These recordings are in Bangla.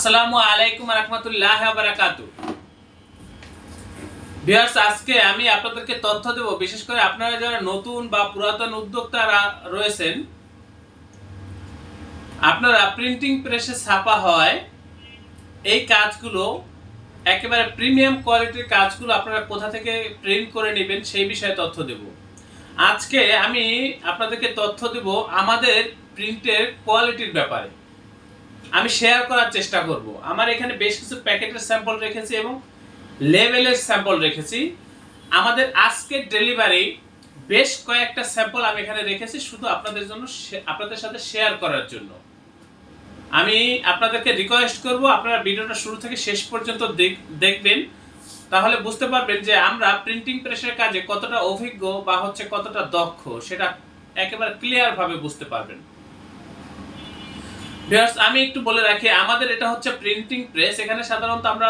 আসসালামু আলাইকুম রাহমাতুল্লাহি ওয়া বারাকাতুহু। ভিউয়ার্স, আজকে আমি আপনাদেরকে তথ্য দেব, বিশেষ করে আপনারা যারা নতুন বা পুরাতন উদ্যোক্তারা রয়েছেন, আপনারা প্রিন্টিং প্রেসে ছাপা হয় এই কাজগুলো একেবারে প্রিমিয়াম কোয়ালিটির কাজগুলো আপনারা কোথা থেকে প্রিন্ট করে নেবেন সেই বিষয়ে তথ্য দেব। আজকে আমি আপনাদেরকে তথ্য দেব আমাদের প্রিন্টের কোয়ালিটির ব্যাপারে। আমি শেয়ার করার চেষ্টা করব। আমার এখানে বেশ কিছু প্যাকেটের স্যাম্পল রেখেছি এবং লেভেলের স্যাম্পল রেখেছি। আমাদের আজকের ডেলিভারি বেশ কয়েকটা স্যাম্পল আমি এখানে রেখেছি শুধু আপনাদের জন্য, আপনাদের সাথে শেয়ার করার জন্য। আমি আপনাদেরকে রিকোয়েস্ট করব আপনারা ভিডিওটা শুরু থেকে শেষ পর্যন্ত দেখবেন, তাহলে বুঝতে পারবেন যে আমরা প্রিন্টিং প্রেসের কাজে কতটা অভিজ্ঞ বা কতটা দক্ষ, সেটা একেবারে ক্লিয়ার ভাবে বুঝতে পারবেন। ভিউয়ার্স, আমি একটু বলে রাখি, আমাদের এটা হচ্ছে প্রিন্টিং প্রেস। এখানে সাধারণত আমরা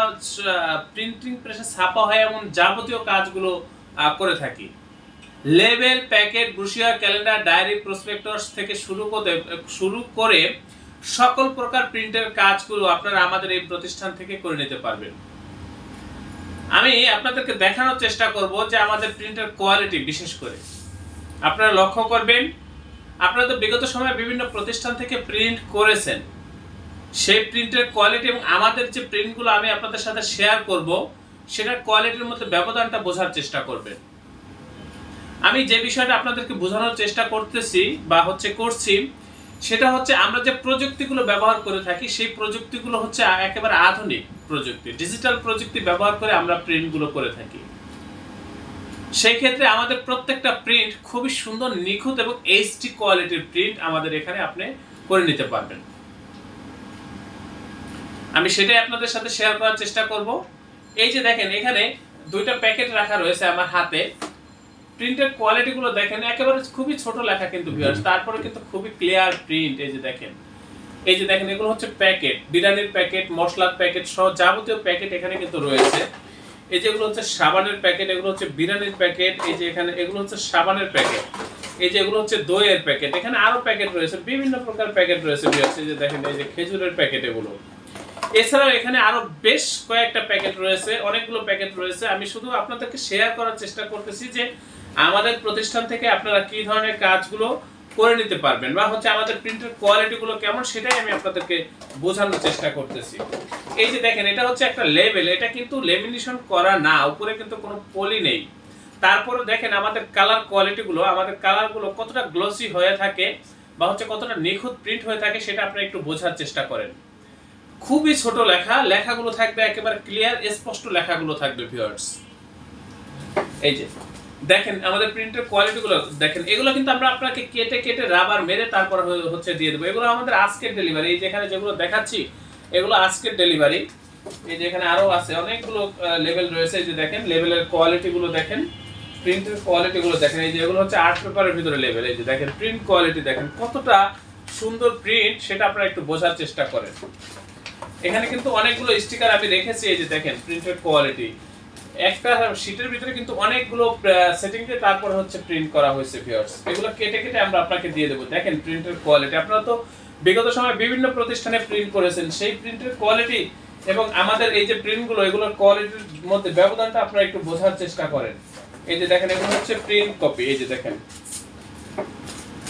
প্রিন্টিং প্রেসে ছাপা হয় এমন যাবতীয় কাজগুলো করে থাকি। Label, packet, brochure, calendar, diary, prospectus থেকে শুরু করে সকল প্রকার প্রিন্টের কাজগুলো আপনারা আমাদের এই প্রতিষ্ঠান থেকে করে নিতে পারবেন। আমি আপনাদেরকে দেখানোর চেষ্টা করব যে আমাদের প্রিন্টের কোয়ালিটি, বিশেষ করে আপনারা লক্ষ্য করবেন, আপনারা তো বিগত সময়ে বিভিন্ন প্রতিষ্ঠান থেকে প্রিন্ট করেছেন, সেই প্রিন্টের কোয়ালিটি এবং আমাদের যে প্রিন্টগুলো আমি আপনাদের সাথে শেয়ার করব সেটার কোয়ালিটির মধ্যে ব্যবধানটা বোঝার চেষ্টা করবেন। আমি যে বিষয়টা আপনাদেরকে বোঝানোর চেষ্টা করতেছি বা করছি, সেটা হচ্ছে আমরা যে প্রযুক্তিগুলো ব্যবহার করে থাকি সেই প্রযুক্তিগুলো হচ্ছে একেবারে আধুনিক প্রযুক্তি, ডিজিটাল প্রযুক্তি ব্যবহার করে আমরা প্রিন্টগুলো করে থাকি। সেই ক্ষেত্রে আমাদের প্রত্যেকটা প্রিন্ট খুবই সুন্দর, নিখুঁত এবং এইচডি কোয়ালিটির প্রিন্ট আমাদের এখানে আপনি করে নিতে পারবেন। আমি সেটাই আপনাদের সাথে শেয়ার করার চেষ্টা করব। এই যে দেখেন, এখানে দুইটা প্যাকেট রাখা রয়েছে আমার হাতে। প্রিন্টের কোয়ালিটিগুলো দেখেন, একেবারে খুবই ছোট লেখা কিন্তু ভিউয়ার্স, তারপরে কিন্তু খুবই ক্লিয়ার প্রিন্ট। এই যে দেখেন, এগুলো হচ্ছে প্যাকেট, বিরিয়ানির প্যাকেট, মশলার প্যাকেট সহ যাবতীয় প্যাকেট এখানে কিন্তু রয়েছে। এই যেগুলো হচ্ছে সাবানের প্যাকেট, এগুলো হচ্ছে বিরিয়ানির প্যাকেট, এই যে এখানে এগুলো হচ্ছে সাবানের প্যাকেট, এই যে এগুলো হচ্ছে দইয়ের প্যাকেট, এখানে আরো প্যাকেট রয়েছে, বিভিন্ন প্রকার প্যাকেট রয়েছে ভিউয়ার্স। এই যে দেখেন, এই যে খেজুরের প্যাকেট এগুলো। এছাড়াও এখানে আরো বেশ কয়েকটা প্যাকেট রয়েছে, অনেকগুলো প্যাকেট রয়েছে। আমি শুধু আপনাদেরকে শেয়ার করার চেষ্টা করতেছি যে আমাদের প্রতিষ্ঠান থেকে আপনারা কি ধরনের কাজগুলো করে নিতে পারবেন বা আমাদের প্রিন্টের কোয়ালিটিগুলো কেমন, সেটাই আমি আপনাদেরকে বোঝানোর চেষ্টা করতেছি। এই যে দেখেন, এটা হচ্ছে একটা লেবেল, এটা কিন্তু লেমিনেশন করা না, উপরে কিন্তু কোনো পলি নেই। তারপরে দেখেন আমাদের কালার কোয়ালিটিগুলো, আমাদের কালারগুলো কতটা গ্লসি হয়ে থাকে বা কতটা নিখুঁত প্রিন্ট হয়ে থাকে, সেটা আপনারা একটু বোঝার চেষ্টা করেন। খুবই ছোট লেখাগুলো থাকবে, একেবারে ক্লিয়ার স্পষ্ট লেখাগুলো থাকবে ভিউয়ার্স। এই যে দেখেন আমাদের প্রিন্টের কোয়ালিটিগুলো দেখেন, এগুলো কিন্তু আমরা আপনাকে কেটে কেটে রাবার মেরে তারপর দিয়ে দেবো। এগুলো আমাদের আজকের ডেলিভারি। এই যেখানে যেগুলো দেখাচ্ছি এগুলো আজকের ডেলিভারি। এই যে এখানে আরো আছে অনেকগুলো লেভেল রয়েছে। এই যে দেখেন লেভেলের কোয়ালিটিগুলো দেখেন, প্রিন্টের কোয়ালিটিগুলো দেখেন। এই যে এগুলো হচ্ছে আর্ট পেপারের ভিতরে লেভেল। এই যে দেখেন প্রিন্ট কোয়ালিটি দেখেন কতটা সুন্দর প্রিন্ট, সেটা আপনারা একটু বোঝার চেষ্টা করেন। এখানে কিন্তু অনেকগুলো স্টিকার আমি রেখেছি। এই যে দেখেন প্রিন্টের কোয়ালিটি, একটা শীটের ভিতরে কিন্তু অনেকগুলো সেটিং দিয়ে তারপর প্রিন্ট করা হয়েছে ভিউয়ার্স। এগুলো কেটে কেটে আমরা আপনাকে দিয়ে দেব। দেখেন প্রিন্টের কোয়ালিটি, আপনারা তো বিগত সময়ে বিভিন্ন প্রতিষ্ঠানে প্রিন্ট করেছেন, সেই প্রিন্টের কোয়ালিটি এবং আমাদের এই যে প্রিন্টগুলো, এগুলোর কোয়ালিটির মধ্যে ব্যবধানটা আপনারা একটু বোঝার চেষ্টা করেন। এই যে দেখেন, এগুলো হচ্ছে প্রিন্ট কপি। এই যে দেখেন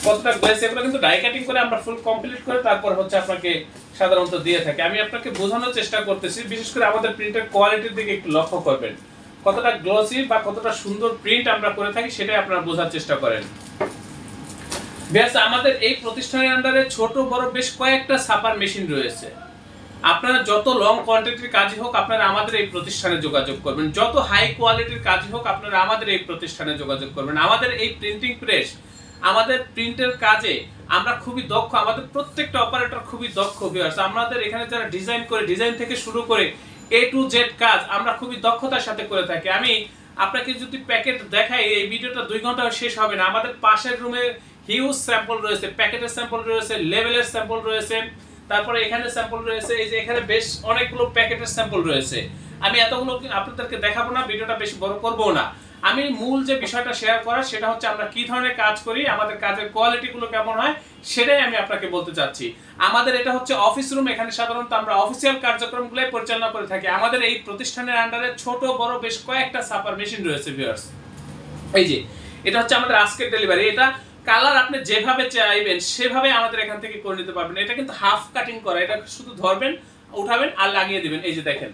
কতটা গ্লেস, এগুলো কিন্তু ডাই কাটিং করে আমরা ফুল কমপ্লিট করে তারপর আপনাকে সাধারণত দিয়ে থাকি। আমি আপনাকে বোঝানোর চেষ্টা করতেছি, বিশেষ করে আমাদের প্রিন্টের কোয়ালিটির দিকে একটু লক্ষ্য করবেন, কতটা গ্লসি বা কতটা সুন্দর প্রিন্ট আমরা করে থাকি, সেটাই আপনারা বোঝার চেষ্টা করেন। বেশ, আমাদের এই প্রতিষ্ঠানের আন্ডারে ছোট বড় বেশ কয়েকটা ছাপার মেশিন রয়েছে। আপনারা যত লং কোয়ান্টিটির কাজই হোক আপনারা আমাদের এই প্রতিষ্ঠানে যোগাযোগ করবেন, যত হাই কোয়ালিটির কাজই হোক আপনারা আমাদের এই প্রতিষ্ঠানে যোগাযোগ করবেন। আমাদের এই প্রিন্টিং প্রেস, আমাদের প্রিন্টের কাজে আমরা খুবই দক্ষ, আমাদের প্রত্যেকটা অপারেটর খুবই দক্ষ ভিউয়ার্স। আমাদের এখানে যারা ডিজাইন করে, ডিজাইন থেকে শুরু করে A to Z কাজ আমরা খুবই দক্ষতার সাথে করে থাকি। আমি আপনাকে যদি প্যাকেট দেখাই, এই ভিডিওটা 2 ঘন্টাও শেষ হবে না। আমাদের পাশের রুমে হিউজ স্যাম্পল রয়েছে, প্যাকেটের স্যাম্পল রয়েছে, লেভেলের স্যাম্পল রয়েছে, তারপরে এখানে স্যাম্পল রয়েছে। এই যে এখানে বেশ অনেকগুলো প্যাকেটের স্যাম্পল রয়েছে। আমি এতগুলো আপনাদেরকে দেখাবো না, ভিডিওটা বেশি বড় করবো না। আমি মূল যে বিষয়টা শেয়ার করার সেটা হচ্ছে আমরা কি ধরনের কাজ করি, আমাদের কাজের কোয়ালিটিগুলো কেমন হয় সেটাই আমি আপনাকে বলতে চাচ্ছি। আমাদের এটা হচ্ছে অফিস রুম, এখানে সাধারণত আমরা অফিসিয়াল কার্যক্রমগুলোই পরিচালনা করে থাকি। আমাদের এই প্রতিষ্ঠানের আন্ডারে ছোট বড় বেশ কয়েকটা সাপার মেশিন রয়েছে ভিউয়ার্স। এই যে এটা হচ্ছে আমাদের আজকের ডেলিভারি। এটা কালার আপনি যেভাবে চাইবেন সেভাবে আমাদের এখান থেকে করে নিতে পারবেন। এটা কিন্তু হাফ কাটিং করা, এটা শুধু ধরবেন, উঠাবেন আর লাগিয়ে দিবেন। এই যে দেখেন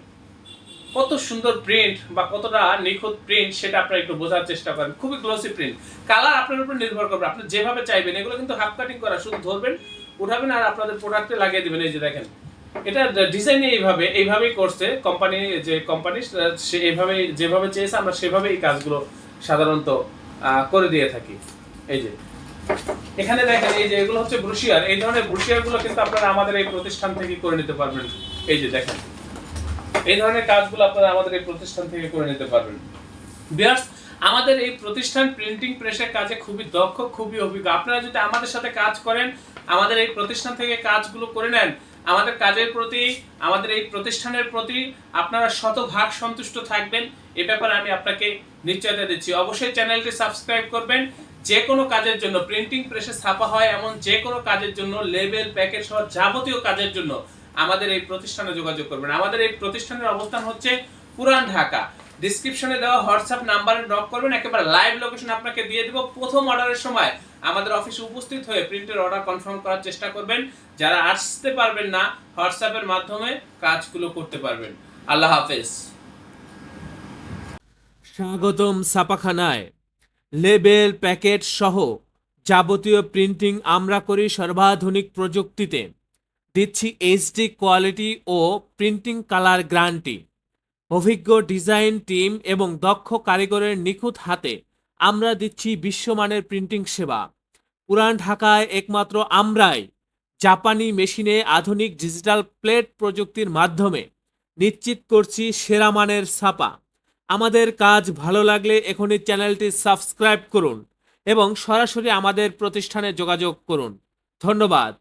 কত সুন্দর প্রিন্ট বা কতটা নিখুঁত প্রিন্ট সেটা আপনারা একটু বোঝার চেষ্টা করেন। খুবই গ্লসি প্রিন্ট, কালার আপনার উপর নির্ভর করবে, আপনি যেভাবে চাইবেন। এগুলো কিন্তু হাফ কাটিং করা, শুধু ধরবেন, উঠাবেন আর আপনাদের প্রোডাক্টে লাগিয়ে দিবেন। এই যে দেখেন এটা ডিজাইন এইভাবেই করছে কোম্পানি, যে কোম্পানি সে এইভাবে যেভাবে চেয়েছে আমরা সেভাবেই এই কাজগুলো সাধারণত করে দিয়ে থাকি। এই যে এখানে দেখেন এই যে এগুলো হচ্ছে ব্রুশিয়ার, এই ধরনের ব্রুশিয়ার গুলো কিন্তু আপনারা আমাদের এই প্রতিষ্ঠান থেকে করে নিতে পারবেন। এই যে দেখেন এই ধরনের কাজগুলো আপনারা আমাদের এই প্রতিষ্ঠান থেকে করে নিতে পারবেন। ভিউয়ার্স, আমাদের এই প্রতিষ্ঠান প্রিন্টিং প্রেসের কাজে খুবই দক্ষ, খুবই অভিজ্ঞ। আপনারা যদি আমাদের সাথে কাজ করেন, আমাদের এই প্রতিষ্ঠান থেকে কাজগুলো করে নেন, আমাদের কাজের প্রতি, আমাদের এই প্রতিষ্ঠানের প্রতি আপনারা শতভাগ সন্তুষ্ট থাকবেন, এ ব্যাপারে আমি আপনাকে নিশ্চয়তা দিচ্ছি। অবশ্যই চ্যানেলটি সাবস্ক্রাইব করবেন। যে কোনো কাজের জন্য, প্রিন্টিং প্রেসে ছাপা হয় এমন যে কোনো কাজের জন্য, লেবেল প্যাকেট সহ যাবতীয় কাজের জন্য আমাদের এই প্রতিষ্ঠানে যোগাযোগ করবেন। আমাদের এই প্রতিষ্ঠানের অবস্থান হচ্ছে পুরান ঢাকা। ডেসক্রিপশনে দেওয়া হোয়াটসঅ্যাপ নাম্বারে নক করবেন, একেবারে লাইভ লোকেশন আপনাকে দিয়ে দেব। প্রথম অর্ডারের সময় আমাদের অফিসে উপস্থিত হয়ে প্রিন্টের অর্ডার কনফার্ম করার চেষ্টা করবেন। যারা আসতে পারবেন না, হোয়াটসঅ্যাপের মাধ্যমে কাজগুলো করতে পারবেন। আল্লাহ হাফেজ। স্বাগতম ছাপাখানায়। লেবেল প্যাকেট সহ যাবতীয় প্রিন্টিং আমরা করি সর্বাধুনিক প্রযুক্তিতে। দিচ্ছি এইচডি কোয়ালিটি ও প্রিন্টিং কালার গ্যারান্টি। অভিজ্ঞ ডিজাইন টিম এবং দক্ষ কারিগরের নিখুঁত হাতে আমরা দিচ্ছি বিশ্বমানের প্রিন্টিং সেবা। পুরান ঢাকায় একমাত্র আমরাই জাপানি মেশিনে আধুনিক ডিজিটাল প্লেট প্রযুক্তির মাধ্যমে নিশ্চিত করছি সেরা মানের ছাপা। আমাদের কাজ ভালো লাগলে এখনই চ্যানেলটি সাবস্ক্রাইব করুন এবং সরাসরি আমাদের প্রতিষ্ঠানে যোগাযোগ করুন। ধন্যবাদ।